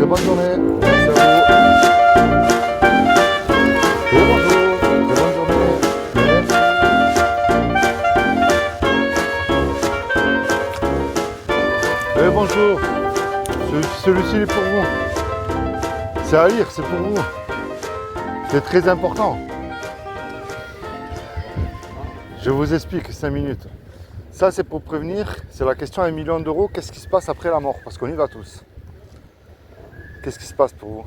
bonne journée. Merci à vous. Et bonjour. Très bonne journée. Merci. Et bonjour. Celui-ci est pour vous. C'est à lire, c'est pour vous. C'est très important. Je vous explique 5 minutes. Ça, c'est pour prévenir. C'est la question à 1 million d'euros. Qu'est-ce qui se passe après la mort? Parce qu'on y va tous. Qu'est-ce qui se passe pour vous?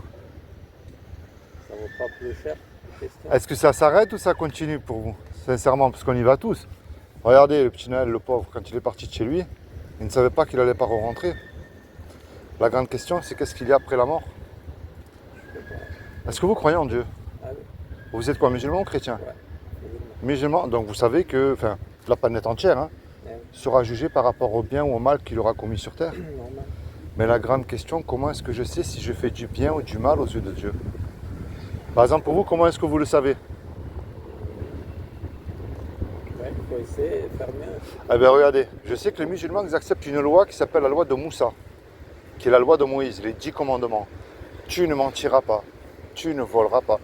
Ça vaut pas plus cher, question. Est-ce que ça s'arrête ou ça continue pour vous? Sincèrement, parce qu'on y va tous. Regardez le petit Noël, le pauvre, quand il est parti de chez lui, il ne savait pas qu'il n'allait pas rentrer. La grande question, c'est qu'est-ce qu'il y a après la mort? Est-ce que vous croyez en Dieu? Ah oui. Vous êtes quoi, musulman ou chrétien? Ouais. Musulman, donc vous savez que la planète entière sera jugée par rapport au bien ou au mal qu'il aura commis sur terre. Normal. Mais la grande question, comment est-ce que je sais si je fais du bien ou du mal aux yeux de Dieu? Par exemple, pour vous, comment est-ce que vous le savez? Ouais, il faut essayer de faire mieux. Eh bien regardez, je sais que les musulmans ils acceptent une loi qui s'appelle la loi de Moussa, qui est la loi de Moïse, les 10 commandements. Tu ne mentiras pas, tu ne voleras pas.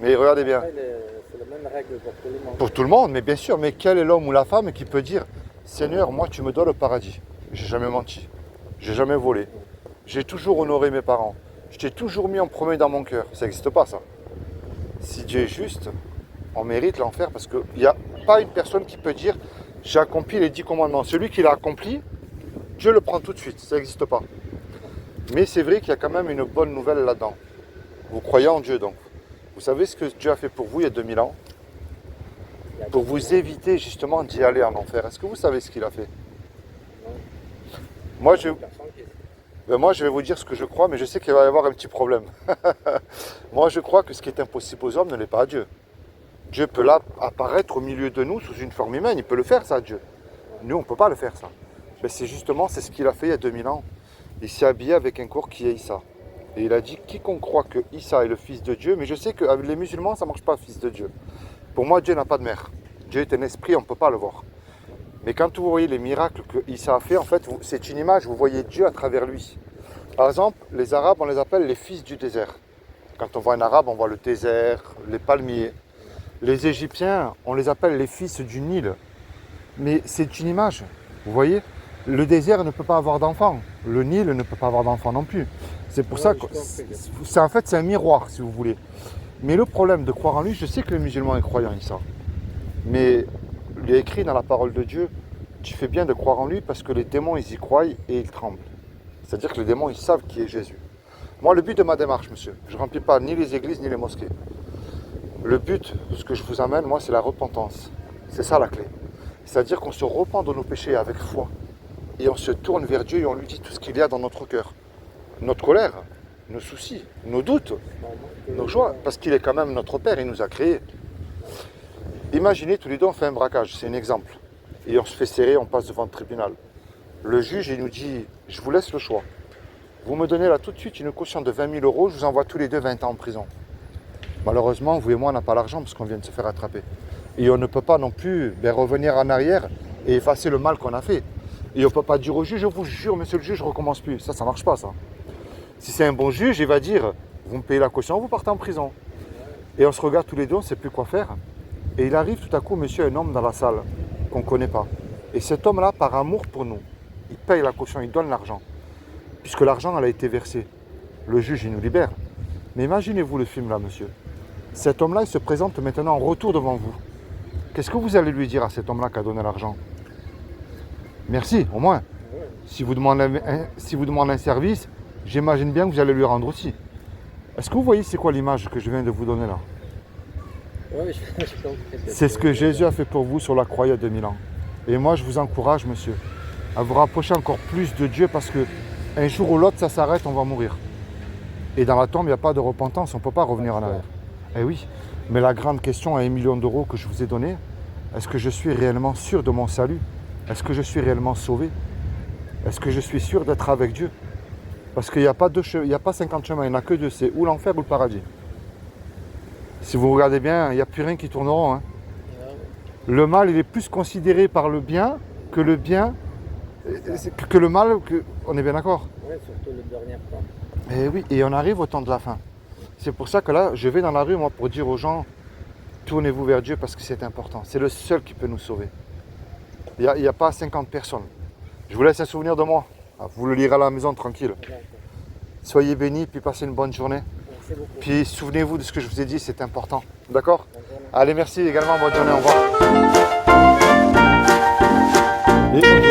Mais regardez bien. Après, c'est la même règle pour tout le monde. Pour tout le monde, mais bien sûr, mais quel est l'homme ou la femme qui peut dire Seigneur, moi tu me dois le paradis. J'ai jamais menti, j'ai jamais volé, j'ai toujours honoré mes parents, je t'ai toujours mis en premier dans mon cœur. Ça n'existe pas ça. Si Dieu est juste, on mérite l'enfer parce qu'il n'y a pas une personne qui peut dire j'ai accompli les 10 commandements. Celui qui l'a accompli, Dieu le prend tout de suite, ça n'existe pas. Mais c'est vrai qu'il y a quand même une bonne nouvelle là-dedans. Vous croyez en Dieu donc. Vous savez ce que Dieu a fait pour vous il y a 2000 ans? Pour vous éviter justement d'y aller en enfer. Est-ce que vous savez ce qu'il a fait? Moi je vais vous dire ce que je crois, mais je sais qu'il va y avoir un petit problème. Moi je crois que ce qui est impossible aux hommes ne l'est pas à Dieu. Dieu peut là apparaître au milieu de nous sous une forme humaine, il peut le faire ça, Dieu. Nous on ne peut pas le faire ça. Mais c'est ce qu'il a fait il y a 2000 ans. Il s'est habillé avec un corps qui est Issa. Et il a dit, quiconque croit que Issa est le fils de Dieu, mais je sais qu'avec les musulmans, ça ne marche pas, fils de Dieu. Pour moi, Dieu n'a pas de mère. Dieu est un esprit, on ne peut pas le voir. Mais quand vous voyez les miracles que Issa a fait, en fait, c'est une image, vous voyez Dieu à travers lui. Par exemple, les Arabes, on les appelle les fils du désert. Quand on voit un Arabe, on voit le désert, les palmiers. Les Égyptiens, on les appelle les fils du Nil. Mais c'est une image, vous voyez? Le désert ne peut pas avoir d'enfants. Le Nil ne peut pas avoir d'enfants non plus. C'est pour ça que c'est un miroir, si vous voulez. Mais le problème de croire en lui, je sais que les musulmans est croyant en ça. Mais il est écrit dans la parole de Dieu, tu fais bien de croire en lui parce que les démons, ils y croient et ils tremblent. C'est-à-dire que les démons, ils savent qui est Jésus. Moi, le but de ma démarche, monsieur, je ne remplis pas ni les églises ni les mosquées. Le but, ce que je vous amène, moi, c'est la repentance. C'est ça la clé. C'est-à-dire qu'on se repent de nos péchés avec foi. Et on se tourne vers Dieu et on lui dit tout ce qu'il y a dans notre cœur. Notre colère, nos soucis, nos doutes, nos joies, parce qu'il est quand même notre Père, il nous a créés. Imaginez, tous les deux, on fait un braquage, c'est un exemple. Et on se fait serrer, on passe devant le tribunal. Le juge, il nous dit, je vous laisse le choix. Vous me donnez là tout de suite une caution de 20 000 euros, je vous envoie tous les deux 20 ans en prison. Malheureusement, vous et moi, on n'a pas l'argent parce qu'on vient de se faire attraper. Et on ne peut pas non plus revenir en arrière et effacer le mal qu'on a fait. Et on ne peut pas dire au juge, je vous jure, monsieur le juge, je ne recommence plus. Ça ne marche pas, ça. Si c'est un bon juge, il va dire, vous me payez la caution, vous partez en prison. Et on se regarde tous les deux, on ne sait plus quoi faire. Et il arrive tout à coup, monsieur, un homme dans la salle qu'on ne connaît pas. Et cet homme-là, par amour pour nous, il paye la caution, il donne l'argent. Puisque l'argent, elle a été versé. Le juge, il nous libère. Mais imaginez-vous le film là, monsieur. Cet homme-là, il se présente maintenant en retour devant vous. Qu'est-ce que vous allez lui dire à cet homme-là qui a donné l'argent? Merci, au moins. Si vous demandez un service, j'imagine bien que vous allez lui rendre aussi. Est-ce que vous voyez c'est quoi l'image que je viens de vous donner là? Oui, je comprends. C'est ce que Jésus a fait pour vous sur la croix il y a 2000 ans. Et moi, je vous encourage, monsieur, à vous rapprocher encore plus de Dieu parce que un jour ou l'autre, ça s'arrête, on va mourir. Et dans la tombe, il n'y a pas de repentance, on ne peut pas revenir en arrière. Eh oui, mais la grande question à 1 million d'euros que je vous ai donné, est-ce que je suis réellement sûr de mon salut? Est-ce que je suis réellement sauvé? Est-ce que je suis sûr d'être avec Dieu? Parce qu'il n'y a pas 50 chemins, il n'y en a que deux, c'est ou l'enfer ou le paradis. Si vous regardez bien, il n'y a plus rien qui tourneront. Hein. Le mal, il est plus considéré par le bien que le bien, que le mal, on est bien d'accord? Oui, surtout le dernier temps. Et oui, et on arrive au temps de la fin. C'est pour ça que là, je vais dans la rue, moi, pour dire aux gens, tournez-vous vers Dieu parce que c'est important. C'est le seul qui peut nous sauver. Il n'y a pas 50 personnes. Je vous laisse un souvenir de moi. Ah, vous le lirez à la maison tranquille. D'accord. Soyez bénis, puis passez une bonne journée. Merci beaucoup. Puis souvenez-vous de ce que je vous ai dit, c'est important. D'accord? Bonne journée. Allez, merci également, bonne journée, au revoir. Et